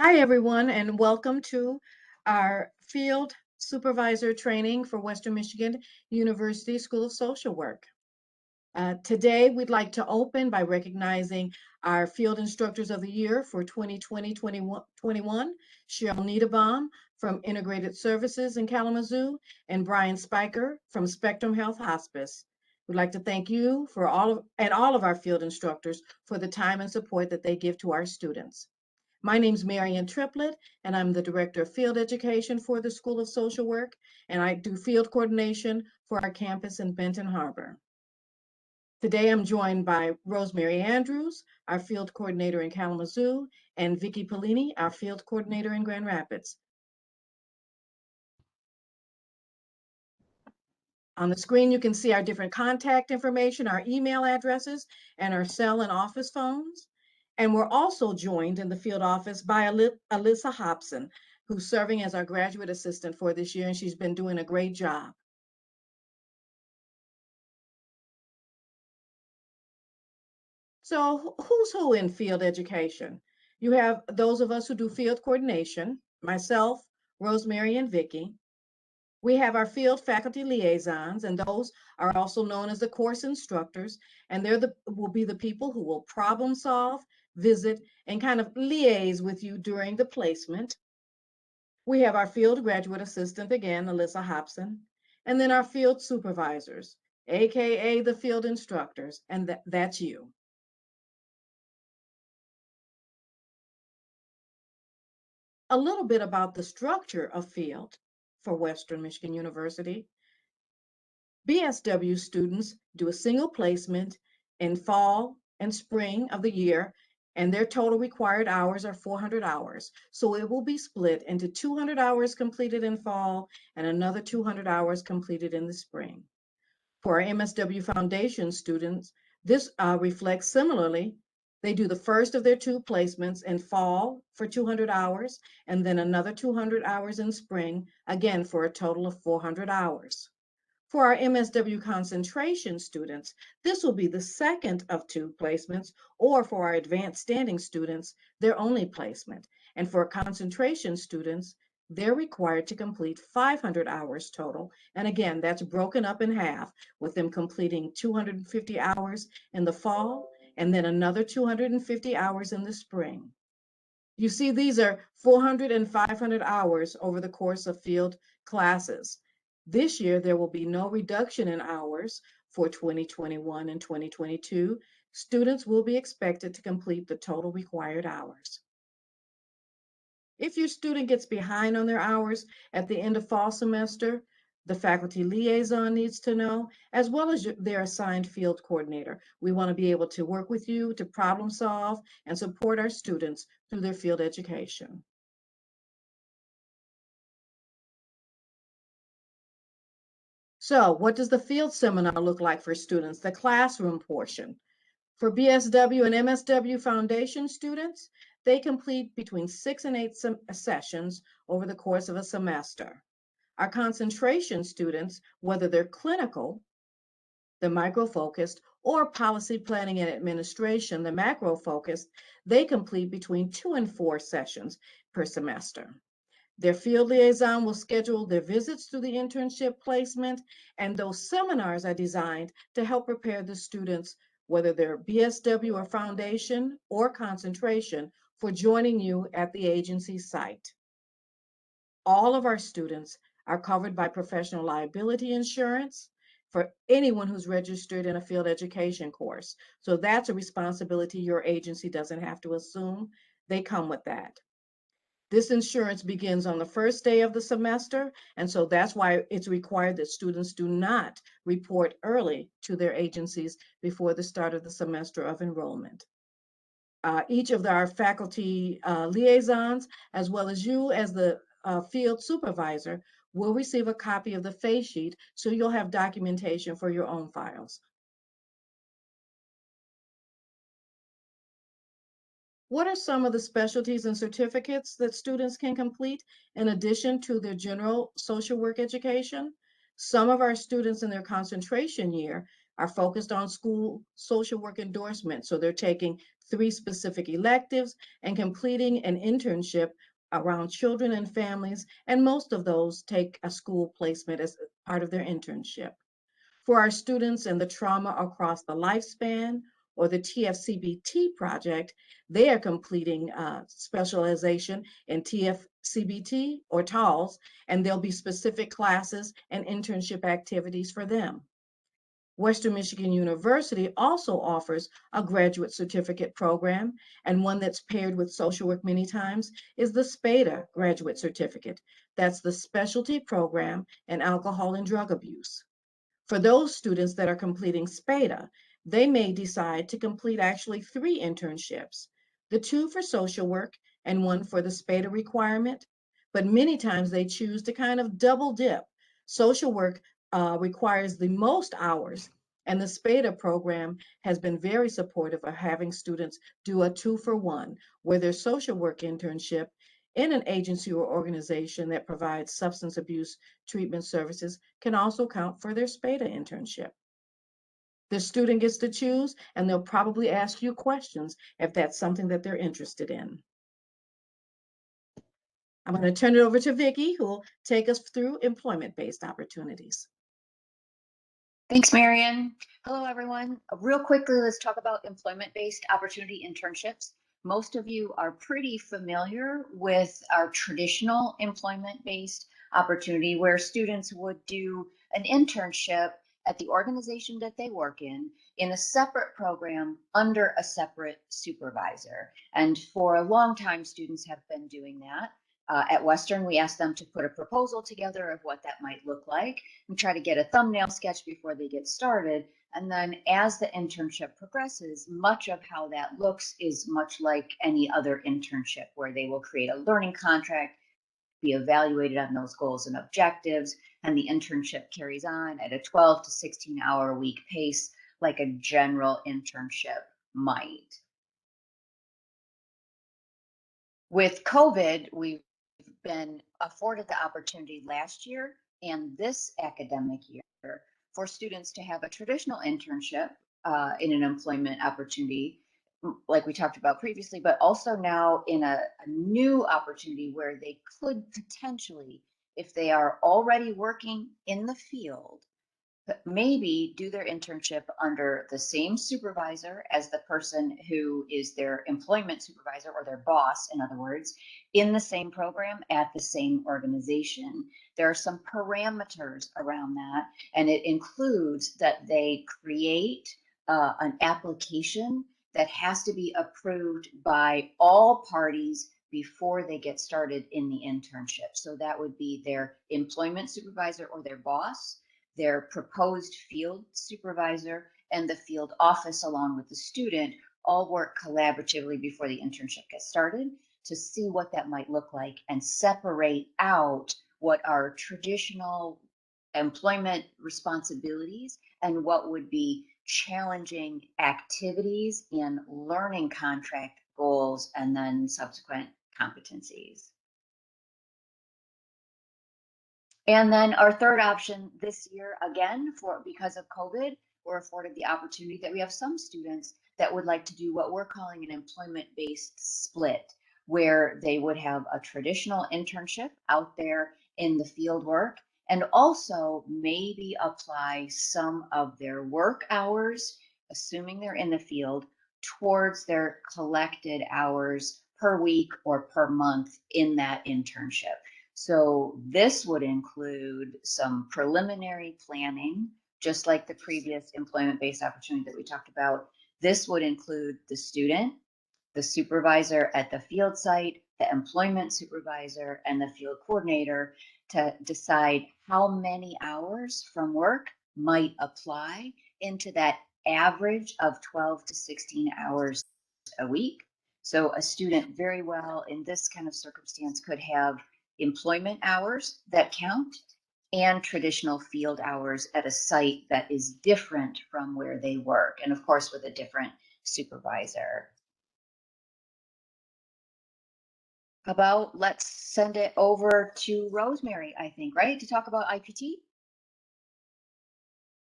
Hi, everyone, and welcome to our field supervisor training for Western Michigan University School of Social Work. Today, we'd like to open by recognizing our Field Instructors of the Year for 2020-21, Cheryl Niederbaum from Integrated Services in Kalamazoo, and Brian Spiker from Spectrum Health Hospice. We'd like to thank you for all of our field instructors for the time and support that they give to our students. My name's Marian Triplett, and I'm the Director of Field Education for the School of Social Work, and I do field coordination for our campus in Benton Harbor. Today, I'm joined by Rosemary Andrews, our field coordinator in Kalamazoo, and Vicki Pellini, our field coordinator in Grand Rapids. On the screen, you can see our different contact information, our email addresses, and our cell and office phones. And we're also joined in the field office by Alyssa Hobson, who's serving as our graduate assistant for this year, and she's been doing a great job. So who's who in field education? You have those of us who do field coordination, myself, Rosemary, and Vicki. We have our field faculty liaisons, and those are also known as the course instructors, and will be the people who will problem solve, visit, and kind of liaise with you during the placement. We have our field graduate assistant, again, Alyssa Hobson, and then our field supervisors, AKA the field instructors, and that's you. A little bit about the structure of field for Western Michigan University. BSW students do a single placement in fall and spring of the year, and their total required hours are 400 hours. So it will be split into 200 hours completed in fall and another 200 hours completed in the spring. For our MSW Foundation students, this reflects similarly. They do the first of their two placements in fall for 200 hours, and then another 200 hours in spring, again for a total of 400 hours. For our MSW concentration students, this will be the second of two placements, or for our advanced standing students, their only placement. And for concentration students, they're required to complete 500 hours total. And again, that's broken up in half, with them completing 250 hours in the fall and then another 250 hours in the spring. You see, these are 400 and 500 hours over the course of field classes. This year, there will be no reduction in hours for 2021 and 2022. Students will be expected to complete the total required hours. If your student gets behind on their hours at the end of fall semester, the faculty liaison needs to know, as well as their assigned field coordinator. We want to be able to work with you to problem solve and support our students through their field education. So what does the field seminar look like for students? The classroom portion. For BSW and MSW foundation students, they complete between 6 and 8 sessions over the course of a semester. Our concentration students, whether they're clinical, the micro-focused, or policy planning and administration, the macro-focused, they complete between 2 and 4 sessions per semester. Their field liaison will schedule their visits through the internship placement, and those seminars are designed to help prepare the students, whether they're BSW or foundation or concentration, for joining you at the agency site. All of our students are covered by professional liability insurance for anyone who's registered in a field education course. So that's a responsibility your agency doesn't have to assume. They come with that. This insurance begins on the first day of the semester, and so that's why it's required that students do not report early to their agencies before the start of the semester of enrollment. Each of our faculty liaisons, as well as you as the field supervisor, will receive a copy of the face sheet, so you'll have documentation for your own files. What are some of the specialties and certificates that students can complete in addition to their general social work education? Some of our students in their concentration year are focused on school social work endorsement. So they're taking 3 specific electives and completing an internship around children and families, and most of those take a school placement as part of their internship. For our students in the trauma across the lifespan or the TFCBT project, they are completing specialization in TFCBT or TALS, and there'll be specific classes and internship activities for them. Western Michigan University also offers a graduate certificate program, and one that's paired with social work many times is the SPADA graduate certificate. That's the specialty program in alcohol and drug abuse. For those students that are completing SPADA, they may decide to complete actually 3 internships, the 2 for social work and 1 for the SPADA requirement. But many times they choose to kind of double dip. Social work requires the most hours, and the SPADA program has been very supportive of having students do a 2-for-1, where their social work internship in an agency or organization that provides substance abuse treatment services can also count for their SPADA internship. The student gets to choose, and they'll probably ask you questions if that's something that they're interested in. I'm going to turn it over to Vicki, who will take us through employment-based opportunities. Thanks, Marion. Hello, everyone. Real quickly, let's talk about employment-based opportunity internships. Most of you are pretty familiar with our traditional employment-based opportunity where students would do an internship at the organization that they work in a separate program under a separate supervisor. And for a long time, students have been doing that. At Western, we asked them to put a proposal together of what that might look like and try to get a thumbnail sketch before they get started. And then as the internship progresses, much of how that looks is much like any other internship, where they will create a learning contract, be evaluated on those goals and objectives, and the internship carries on at a 12 to 16 hour a week pace like a general internship might. With COVID, we've been afforded the opportunity last year and this academic year for students to have a traditional internship in an employment opportunity, like we talked about previously, but also now in a new opportunity where they could potentially, if they are already working in the field, maybe do their internship under the same supervisor as the person who is their employment supervisor, or their boss, in other words, in the same program at the same organization. There are some parameters around that, and it includes that they create an application that has to be approved by all parties before they get started in the internship. So that would be their employment supervisor or their boss, their proposed field supervisor, and the field office, along with the student, all work collaboratively before the internship gets started to see what that might look like and separate out what are traditional employment responsibilities and what would be challenging activities in learning contract goals and then subsequent competencies. And then our third option this year, again, because of COVID, we're afforded the opportunity that we have some students that would like to do what we're calling an employment-based split, where they would have a traditional internship out there in the field work and also maybe apply some of their work hours, assuming they're in the field, towards their collected hours per week or per month in that internship. So this would include some preliminary planning, just like the previous employment-based opportunity that we talked about. This would include the student, the supervisor at the field site, the employment supervisor, and the field coordinator to decide how many hours from work might apply into that average of 12 to 16 hours a week. So a student very well in this kind of circumstance could have employment hours that count and traditional field hours at a site that is different from where they work, and of course with a different supervisor. How about let's send it over to Rosemary, I think, right, to talk about IPT?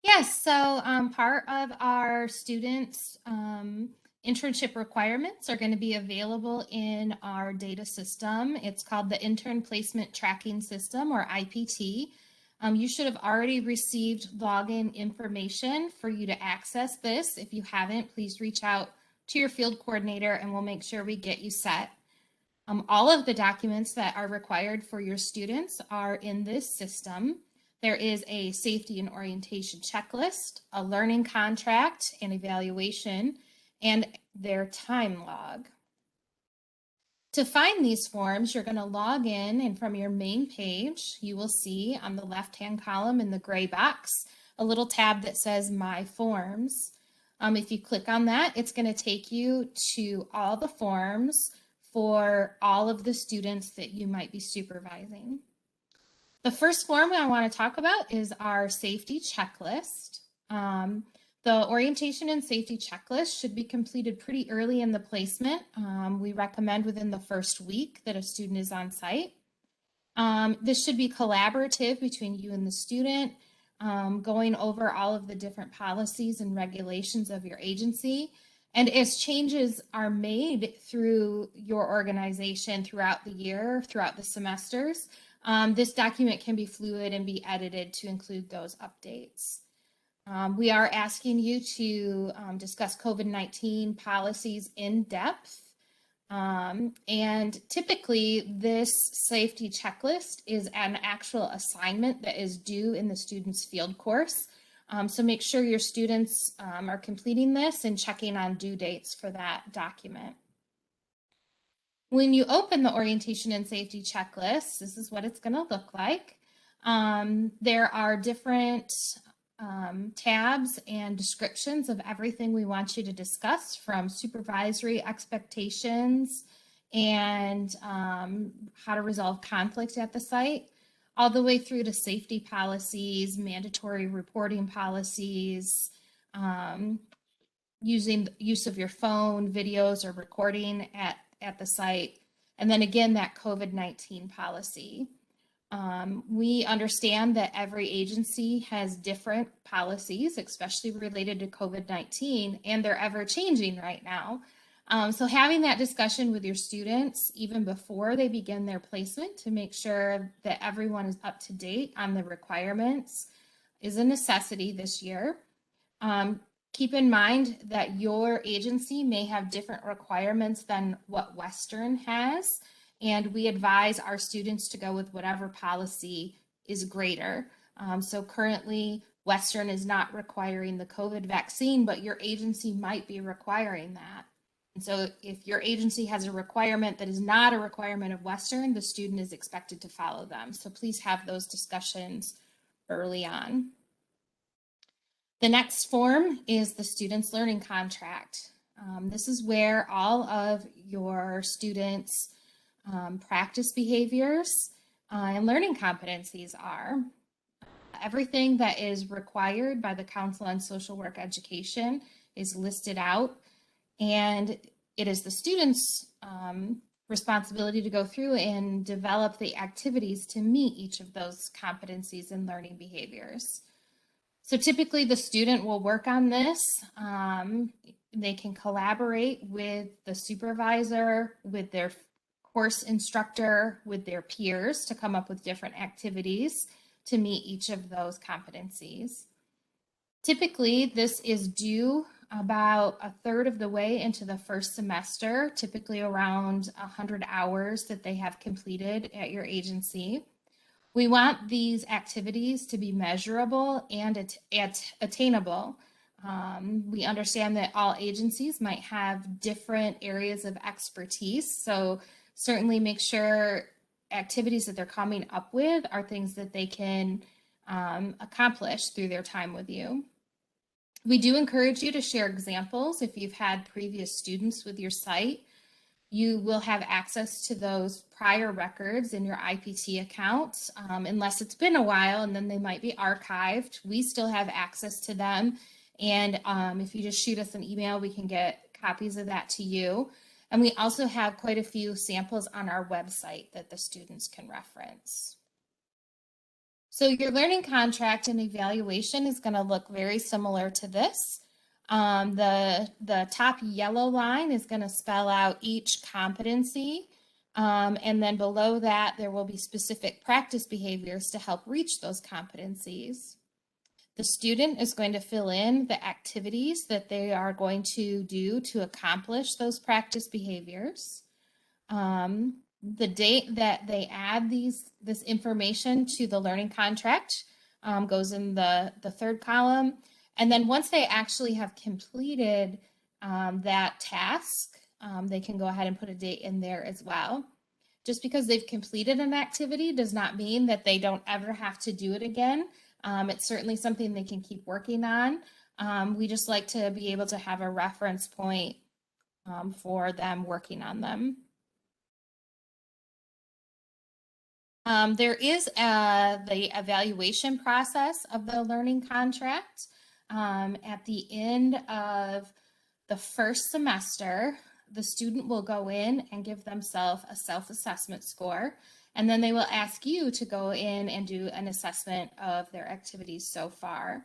Yes, so part of our students' internship requirements are going to be available in our data system. It's called the Intern Placement Tracking System, or IPT. You should have already received login information for you to access this. If you haven't, please reach out to your field coordinator and we'll make sure we get you set. All of the documents that are required for your students are in this system. There is a safety and orientation checklist, a learning contract and evaluation, and their time log. To find these forms, you're going to log in, and from your main page, you will see on the left-hand column in the gray box a little tab that says My Forms. If you click on that, it's going to take you to all the forms for all of the students that you might be supervising. The first form I want to talk about is our safety checklist. The orientation and safety checklist should be completed pretty early in the placement. We recommend within the first week that a student is on site. This should be collaborative between you and the student, going over all of the different policies and regulations of your agency. And as changes are made through your organization throughout the year, throughout the semesters, this document can be fluid and be edited to include those updates. We are asking you to discuss COVID-19 policies in depth. And typically this safety checklist is an actual assignment that is due in the student's field course. So make sure your students are completing this and checking on due dates for that document. When you open the orientation and safety checklist, this is what it's going to look like. There are different tabs and descriptions of everything we want you to discuss, from supervisory expectations and how to resolve conflict at the site, all the way through to safety policies, mandatory reporting policies, using use of your phone, videos, or recording at the site, and then again that COVID-19 policy. We understand that every agency has different policies, especially related to COVID-19, and they're ever changing right now. So having that discussion with your students even before they begin their placement to make sure that everyone is up to date on the requirements is a necessity this year. Keep in mind that your agency may have different requirements than what Western has, and we advise our students to go with whatever policy is greater. So currently, Western is not requiring the COVID vaccine, but your agency might be requiring that. And so if your agency has a requirement that is not a requirement of Western, the student is expected to follow them. So please have those discussions early on. The next form is the student's learning contract. This is where all of your students' practice behaviors and learning competencies are. Everything that is required by the Council on Social Work Education is listed out, and it is the student's responsibility to go through and develop the activities to meet each of those competencies and learning behaviors. So typically the student will work on this. They can collaborate with the supervisor, with their course instructor, with their peers to come up with different activities to meet each of those competencies. Typically, this is due about a third of the way into the first semester, typically around 100 hours that they have completed at your agency. We want these activities to be measurable and attainable. We understand that all agencies might have different areas of expertise, so certainly make sure activities that they're coming up with are things that they can accomplish through their time with you. We do encourage you to share examples if you've had previous students with your site. You will have access to those prior records in your IPT account, unless it's been a while, and then they might be archived. We still have access to them, and if you just shoot us an email, we can get copies of that to you. And we also have quite a few samples on our website that the students can reference. So your learning contract and evaluation is going to look very similar to this. The top yellow line is going to spell out each competency. And then below that, there will be specific practice behaviors to help reach those competencies. The student is going to fill in the activities that they are going to do to accomplish those practice behaviors. The date that they add this information to the learning contract goes in the third column. And then once they actually have completed that task, they can go ahead and put a date in there as well. Just because they've completed an activity does not mean that they don't ever have to do it again. It's certainly something they can keep working on. We just like to be able to have a reference point for them working on them. There is the evaluation process of the learning contract. At the end of the first semester, the student will go in and give themselves a self-assessment score, and then they will ask you to go in and do an assessment of their activities so far.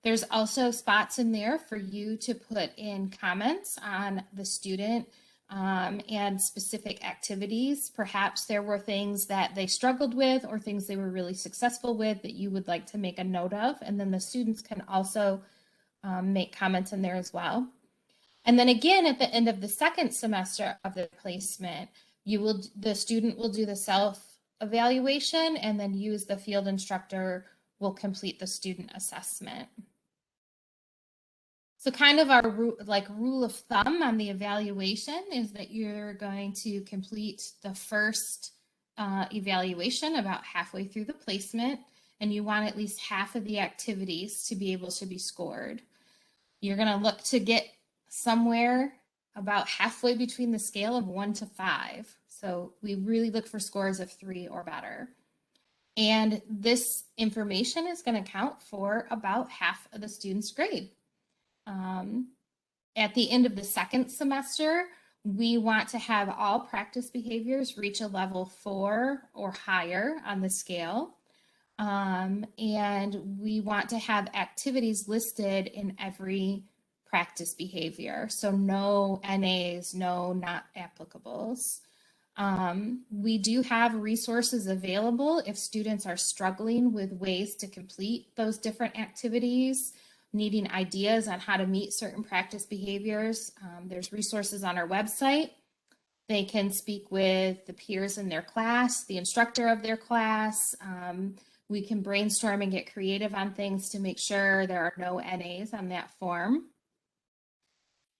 There's also spots in there for you to put in comments on the student and specific activities. Perhaps there were things that they struggled with or things they were really successful with that you would like to make a note of, and then the students can also make comments in there as well. And then again, at the end of the second semester of the placement, the student will do the self-evaluation, and then you as the field instructor will complete the student assessment. So kind of our rule of thumb on the evaluation is that you're going to complete the first evaluation about halfway through the placement, and you want at least half of the activities to be able to be scored. You're going to look to get somewhere about halfway between the scale of 1 to 5. So we really look for scores of 3 or better. And this information is going to count for about half of the student's grade. At the end of the second semester, we want to have all practice behaviors reach a level 4 or higher on the scale. And we want to have activities listed in every practice behavior. So no NAs, no not applicables. We do have resources available if students are struggling with ways to complete those different activities, needing ideas on how to meet certain practice behaviors. There's resources on our website. They can speak with the peers in their class, the instructor of their class. We can brainstorm and get creative on things to make sure there are no NAs on that form.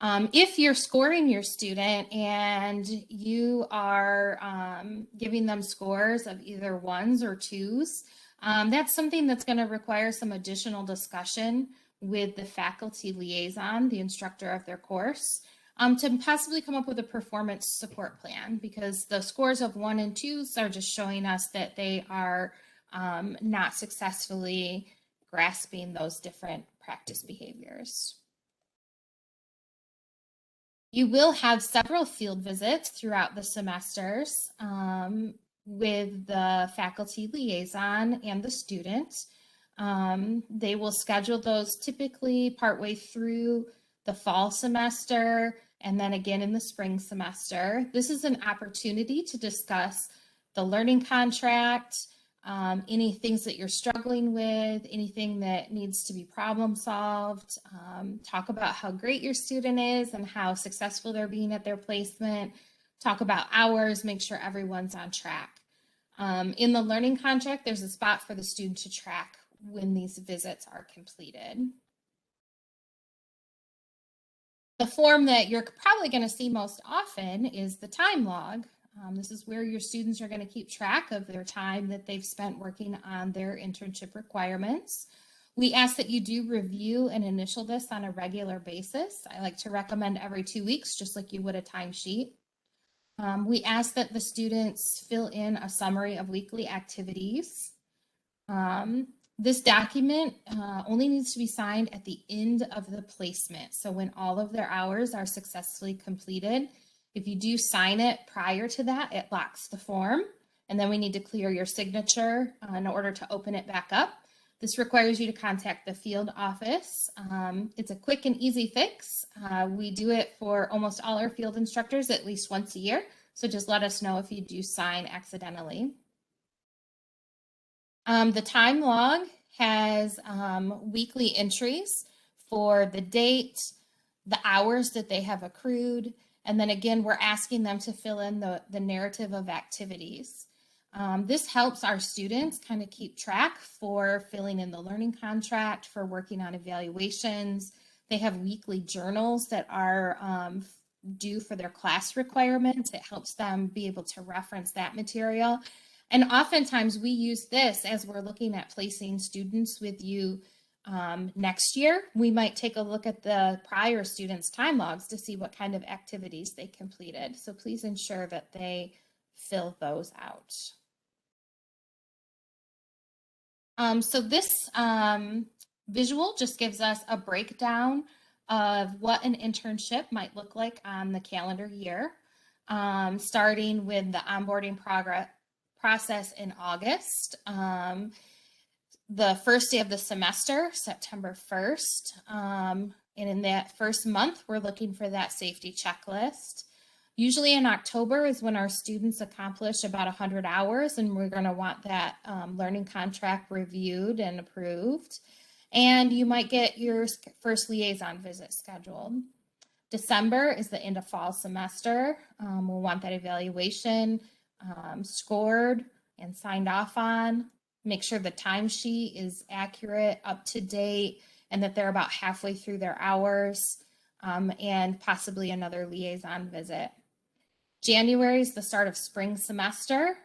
If you're scoring your student and you are giving them scores of either 1s or 2s, that's something that's going to require some additional discussion with the faculty liaison, the instructor of their course, to possibly come up with a performance support plan, because the scores of 1 and 2s are just showing us that they are not successfully grasping those different practice behaviors. You will have several field visits throughout the semesters with the faculty liaison and the student. They will schedule those typically partway through the fall semester and then again in the spring semester. This is an opportunity to discuss the learning contract, any things that you're struggling with, anything that needs to be problem solved, talk about how great your student is and how successful they're being at their placement, talk about hours, make sure everyone's on track. In the learning contract, there's a spot for the student to track when these visits are completed. The form that you're probably going to see most often is the time log. This is where your students are going to keep track of their time that they've spent working on their internship requirements. We ask that you do review and initial this on a regular basis. I like to recommend every 2 weeks, just like you would a timesheet. We ask that the students fill in a summary of weekly activities. This document only needs to be signed at the end of the placement. So when all of their hours are successfully completed, if you do sign it prior to that, it locks the form, and then we need to clear your signature in order to open it back up. This requires you to contact the field office. It's a quick and easy fix. We do it for almost all our field instructors at least once a year, so just let us know if you do sign accidentally. The time log has weekly entries for the date, the hours that they have accrued, and then again, we're asking them to fill in the narrative of activities. This helps our students kind of keep track for filling in the learning contract, for working on evaluations. They have weekly journals that are due for their class requirements. It helps them be able to reference that material. And oftentimes we use this as we're looking at placing students with you next year. We might take a look at the prior students' time logs to see what kind of activities they completed. So please ensure that they fill those out. So this visual just gives us a breakdown of what an internship might look like on the calendar year, starting with the onboarding process in August. The first day of the semester, September 1st. And in that first month, we're looking for that safety checklist. Usually in October is when our students accomplish about 100 hours, and we're going to want that learning contract reviewed and approved. And you might get your first liaison visit scheduled. December is the end of fall semester. We'll want that evaluation scored and signed off on. Make sure the timesheet is accurate, up to date, and that they're about halfway through their hours, and possibly another liaison visit. January is the start of spring semester.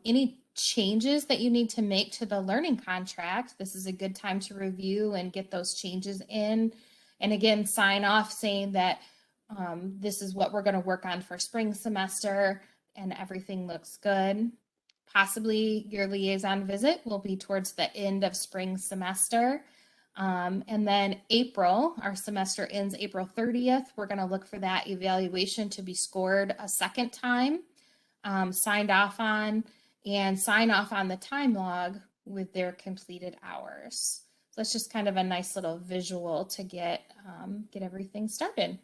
Any changes that you need to make to the learning contract, this is a good time to review and get those changes in. And again, sign off saying that this is what we're going to work on for spring semester and everything looks good. Possibly your liaison visit will be towards the end of spring semester. And then April, our semester ends April 30th. We're going to look for that evaluation to be scored a second time, signed off on, and sign off on the time log with their completed hours. So that's just kind of a nice little visual to get everything started.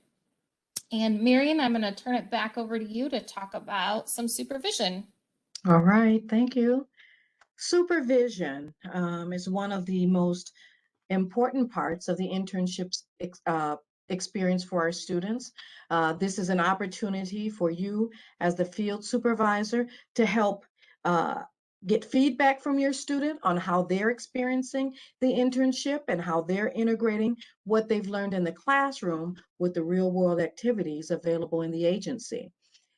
And Marion, I'm going to turn it back over to you to talk about some supervision. All right, thank you. Supervision is one of the most important parts of the internships experience for our students. This is an opportunity for you as the field supervisor to help get feedback from your student on how they're experiencing the internship and how they're integrating what they've learned in the classroom with the real world activities available in the agency.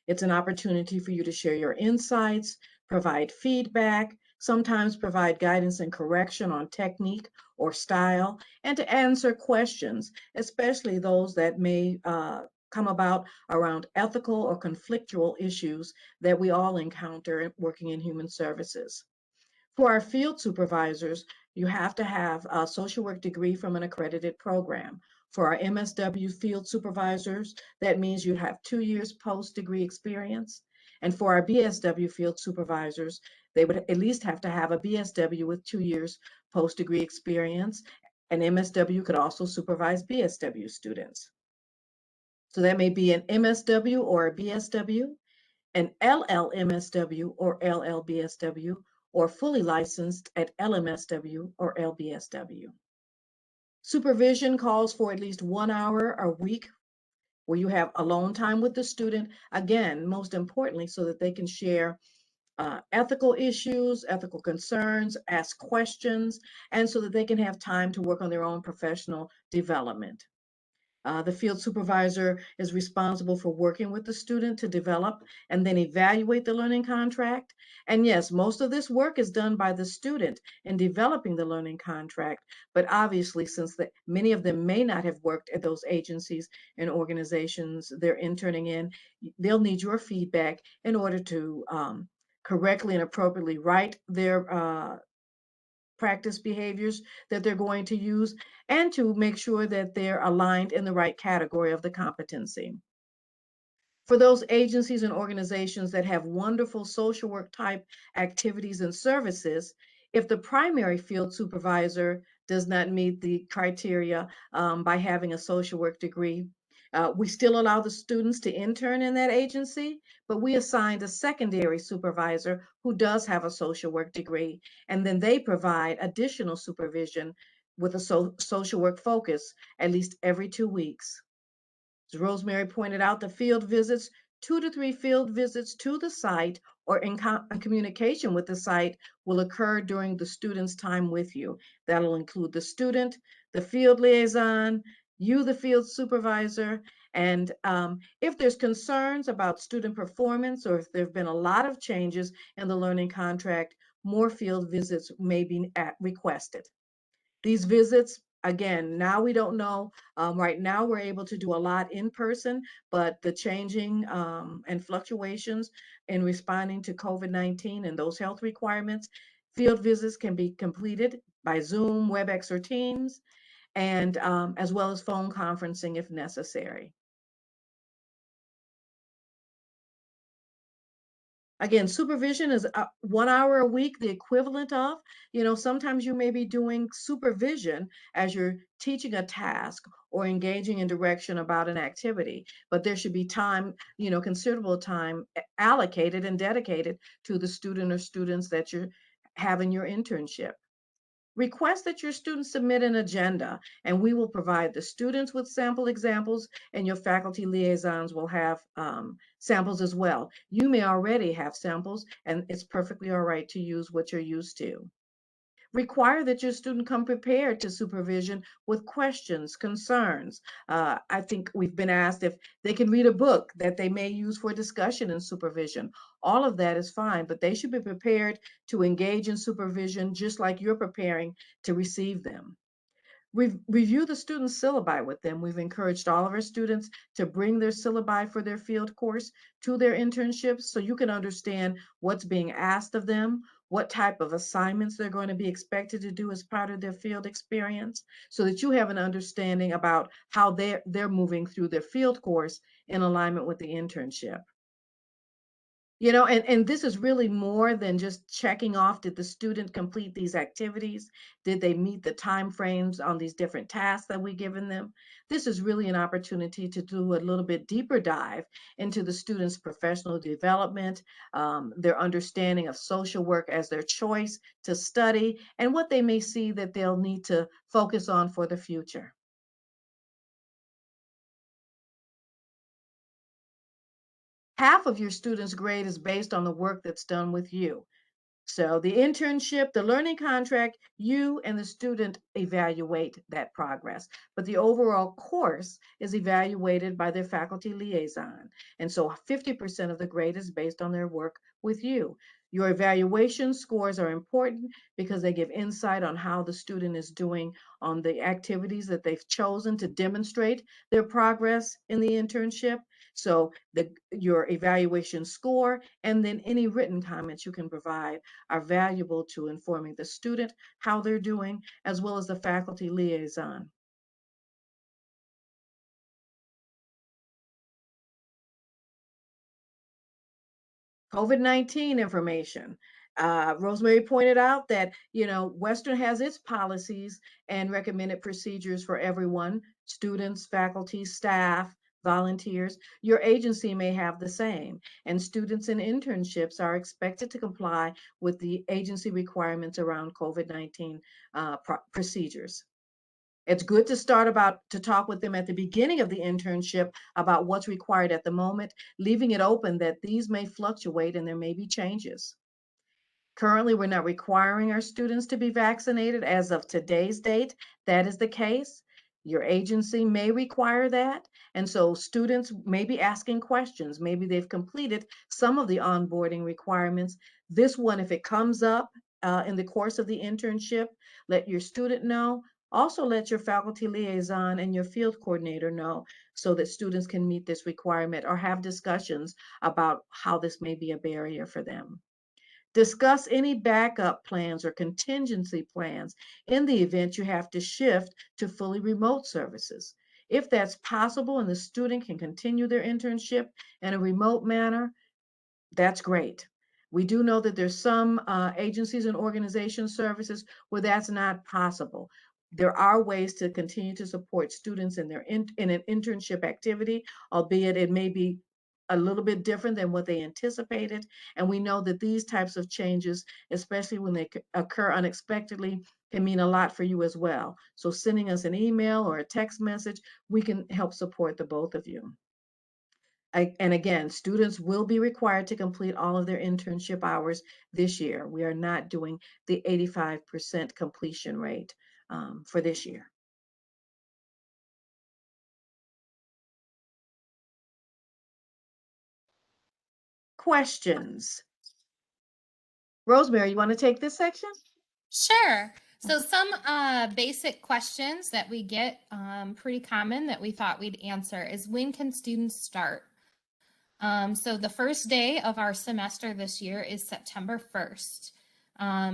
It's an opportunity for you to share your insights, provide feedback, sometimes provide guidance and correction on technique or style, and to answer questions, especially those that may come about around ethical or conflictual issues that we all encounter working in human services. For our field supervisors, you have to have a social work degree from an accredited program. For our MSW field supervisors, that means you have 2 years post-degree experience. And for our BSW field supervisors, they would at least have to have a BSW with 2 years post-degree experience. And MSW could also supervise BSW students. So that may be an MSW or a BSW, an LLMSW or LLBSW, or fully licensed at LMSW or LBSW. Supervision calls for at least 1 hour a week where you have alone time with the student, again, most importantly, so that they can share ethical issues, ethical concerns, ask questions, and so that they can have time to work on their own professional development. The field supervisor is responsible for working with the student to develop and then evaluate the learning contract. And yes, most of this work is done by the student in developing the learning contract. But obviously, since many of them may not have worked at those agencies and organizations they're interning in, they'll need your feedback in order to correctly and appropriately write their practice behaviors that they're going to use, and to make sure that they're aligned in the right category of the competency. For those agencies and organizations that have wonderful social work type activities and services, if the primary field supervisor does not meet the criteria by having a social work degree, we still allow the students to intern in that agency, but we assigned a secondary supervisor who does have a social work degree, and then they provide additional supervision with a social work focus at least every 2 weeks. As Rosemary pointed out, the field visits, 2 to 3 field visits to the site or in communication with the site will occur during the student's time with you. That'll include the student, the field liaison, you, the field supervisor, and if there's concerns about student performance or if there have been a lot of changes in the learning contract, more field visits may be requested. These visits, again, now we don't know. Right now, we're able to do a lot in person, but the changing and fluctuations in responding to COVID-19 and those health requirements, field visits can be completed by Zoom, WebEx, or Teams, and as well as phone conferencing if necessary. Again, supervision is 1 hour a week, the equivalent of, sometimes you may be doing supervision as you're teaching a task or engaging in direction about an activity, but there should be time, considerable time allocated and dedicated to the student or students that you're having your internship. Request that your students submit an agenda, and we will provide the students with sample examples, and your faculty liaisons will have samples as well. You may already have samples, and it's perfectly all right to use what you're used to. Require that your student come prepared to supervision with questions, concerns. I think we've been asked if they can read a book that they may use for discussion in supervision. All of that is fine, but they should be prepared to engage in supervision just like you're preparing to receive them. Review the students' syllabi with them. We've encouraged all of our students to bring their syllabi for their field course to their internships so you can understand what's being asked of them, what type of assignments they're going to be expected to do as part of their field experience, so that you have an understanding about how they're moving through their field course in alignment with the internship. And this is really more than just checking off, did the student complete these activities? Did they meet the time frames on these different tasks that we've given them? This is really an opportunity to do a little bit deeper dive into the student's professional development, their understanding of social work as their choice to study, and what they may see that they'll need to focus on for the future. Half of your student's grade is based on the work that's done with you. So the internship, the learning contract, you and the student evaluate that progress, but the overall course is evaluated by their faculty liaison. And so 50% of the grade is based on their work with you. Your evaluation scores are important because they give insight on how the student is doing on the activities that they've chosen to demonstrate their progress in the internship. So your evaluation score and then any written comments you can provide are valuable to informing the student how they're doing, as well as the faculty liaison. COVID-19 information. Rosemary pointed out that, Western has its policies and recommended procedures for everyone, students, faculty, staff, volunteers. Your agency may have the same, and students in internships are expected to comply with the agency requirements around COVID-19 procedures. It's good to talk with them at the beginning of the internship about what's required at the moment, leaving it open that these may fluctuate and there may be changes. Currently, we're not requiring our students to be vaccinated as of today's date. That is the case. Your agency may require that. And so students may be asking questions. Maybe they've completed some of the onboarding requirements. This one, if it comes up in the course of the internship, let your student know. Also, let your faculty liaison and your field coordinator know so that students can meet this requirement or have discussions about how this may be a barrier for them. Discuss any backup plans or contingency plans in the event you have to shift to fully remote services. If that's possible and the student can continue their internship in a remote manner, that's great. We do know that there's some agencies and organization services where that's not possible. There are ways to continue to support students in their in an internship activity, albeit it may be a little bit different than what they anticipated. And we know that these types of changes, especially when they occur unexpectedly, can mean a lot for you as well. So sending us an email or a text message, we can help support the both of you. And again, students will be required to complete all of their internship hours this year. We are not doing the 85% completion rate for this year. Questions? Rosemary, you want to take this section? Sure. So some basic questions that we get pretty common that we thought we'd answer is, when can students start? So the first day of our semester this year is September 1st.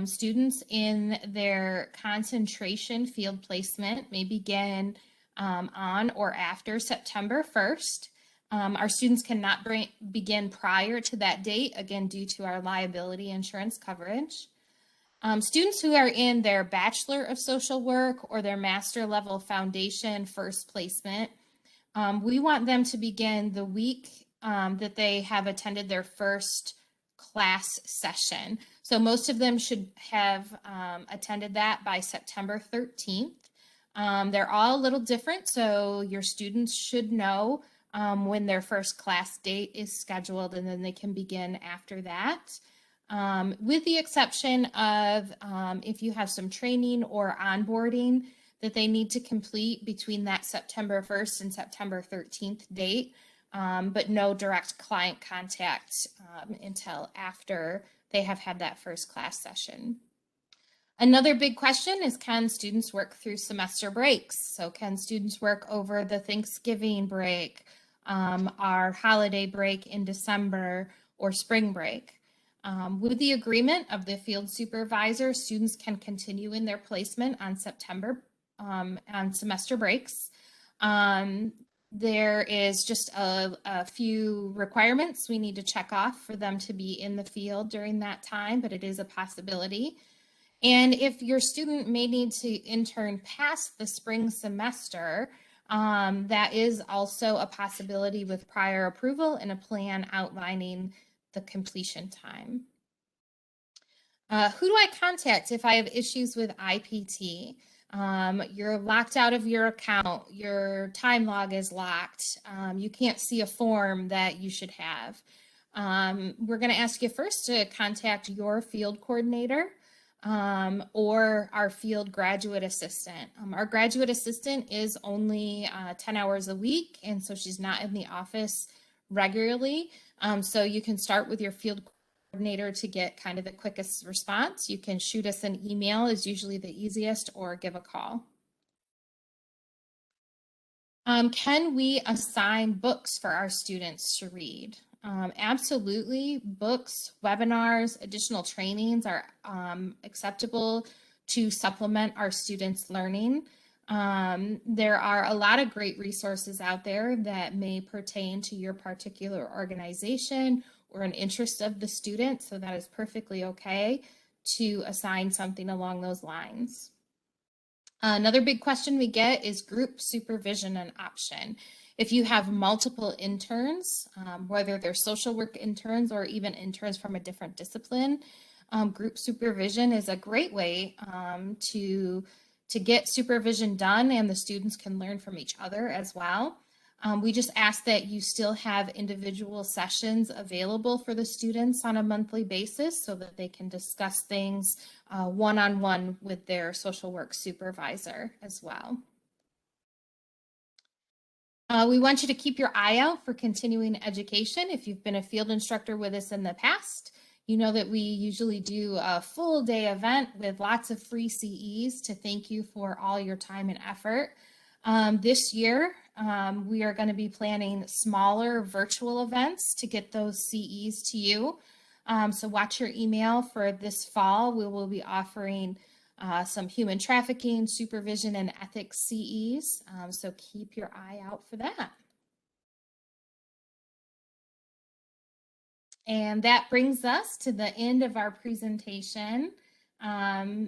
Students in their concentration field placement may begin on or after September 1st. Our students cannot begin prior to that date, again, due to our liability insurance coverage. Students who are in their Bachelor of Social Work or their Master Level Foundation first placement, we want them to begin the week that they have attended their first class session. So most of them should have attended that by September 13th. They're all a little different, so your students should know when their first class date is scheduled, and then they can begin after that. With the exception of if you have some training or onboarding that they need to complete between that September 1st and September 13th date, but no direct client contact until after they have had that first class session. Another big question is, can students work through semester breaks? So can students work over the Thanksgiving break, our holiday break in December, or spring break? With the agreement of the field supervisor, students can continue in their placement on on semester breaks. There is just a few requirements we need to check off for them to be in the field during that time, but it is a possibility. And if your student may need to intern past the spring semester, that is also a possibility with prior approval and a plan outlining the completion time. Who do I contact if I have issues with IPT? You're locked out of your account, your time log is locked, you can't see a form that you should have. We're going to ask you first to contact your field coordinator or our field graduate assistant. Our graduate assistant is only 10 hours a week, and so she's not in the office regularly. So you can start with your field coordinator to get kind of the quickest response. You can shoot us an email is usually the easiest, or give a call. Can we assign books for our students to read? Absolutely. Books, webinars, additional trainings are acceptable to supplement our students' learning. There are a lot of great resources out there that may pertain to your particular organization or an interest of the student, so that is perfectly okay to assign something along those lines. Another big question we get is group supervision an option. If you have multiple interns, whether they're social work interns or even interns from a different discipline, group supervision is a great way to get supervision done, and the students can learn from each other as well. We just ask that you still have individual sessions available for the students on a monthly basis so that they can discuss things one-on-one with their social work supervisor as well. We want you to keep your eye out for continuing education. If you've been a field instructor with us in the past, you know that we usually do a full day event with lots of free CEs to thank you for all your time and effort. This year, we are going to be planning smaller virtual events to get those CEs to you. So watch your email for this fall. We will be offering some human trafficking, supervision, and ethics CEs. So keep your eye out for that. And that brings us to the end of our presentation.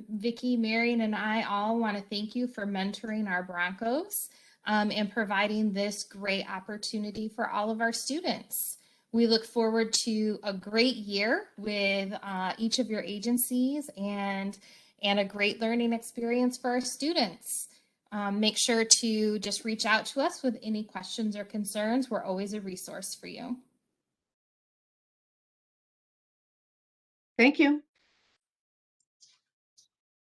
Vicki, Marion, and I all want to thank you for mentoring our Broncos and providing this great opportunity for all of our students. We look forward to a great year with each of your agencies and a great learning experience for our students. Make sure to just reach out to us with any questions or concerns. We're always a resource for you. Thank you.